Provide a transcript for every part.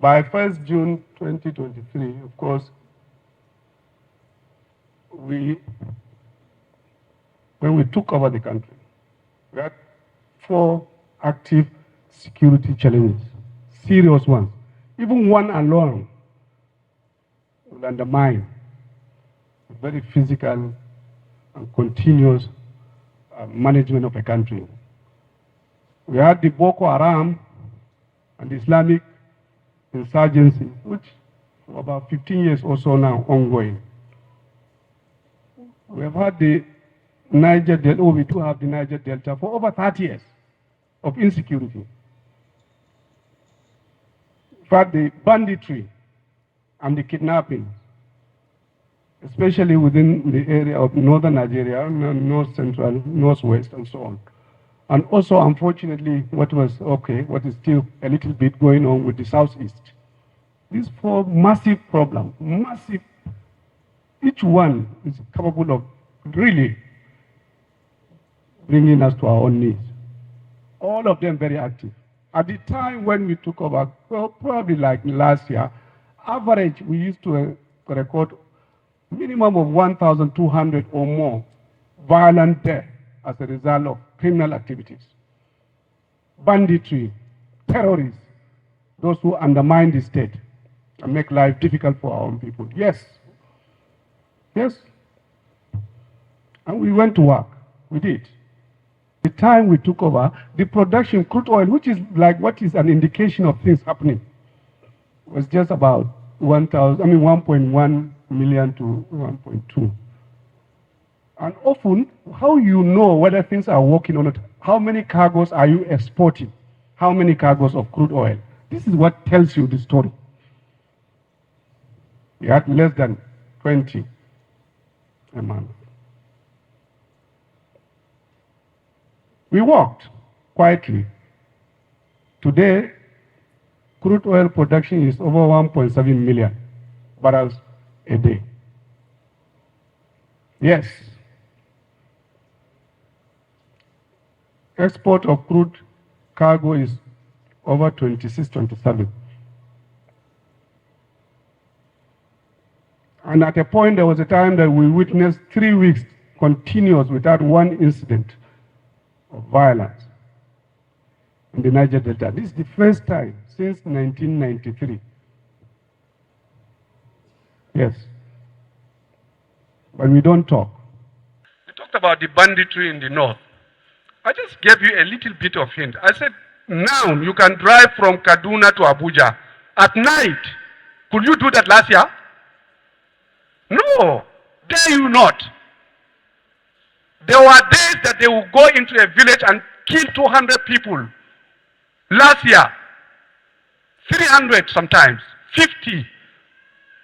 By 1st June 2023, of course, when we took over the country, we had 4 active security challenges, serious ones. Even one alone will undermine a very physical and continuous management of a country. We had the Boko Haram and the Islamic insurgency, which for about 15 years or so now ongoing. We have had the Niger Delta, we do have the Niger Delta for over 30 years of insecurity. In fact, the banditry and the kidnapping, especially within the area of northern Nigeria, north central, northwest, and so on. And also, unfortunately, what is still a little bit going on with the southeast. These 4 massive problems, massive, each one is capable of really bringing us to our own knees. All of them very active. At the time when we took over, well, probably like last year, average, we used to record minimum of 1,200 or more violent deaths as a result of criminal activities. Banditry, terrorists, those who undermine the state and make life difficult for our own people. Yes. Yes. And we went to work. We did. The time we took over, the production of crude oil, which is like what is an indication of things happening, was just about 1.1 million to 1.2. And often, how you know whether things are working or not, how many cargoes are you exporting? How many cargoes of crude oil? This is what tells you the story. We had less than 20 a month. We worked quietly. Today, crude oil production is over 1.7 million barrels a day. Yes. Export of crude cargo is over 26, 27. And at a point, there was a time that we witnessed 3 weeks continuous without one incident of violence in the Niger Delta. This is the first time since 1993. Yes. But we don't talk. We talked about the banditry in the north. I just gave you a little bit of hint. I said, now you can drive from Kaduna to Abuja at night. Could you do that last year? No, dare you not. There were days that they would go into a village and kill 200 people. Last year, 300 sometimes, 50.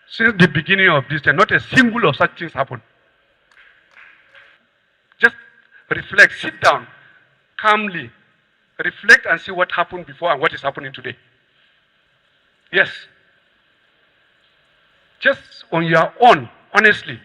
Since the beginning of this year, not a single of such things happened. Just reflect, sit down, calmly, reflect and see what happened before and what is happening today. Yes. Just on your own, honestly.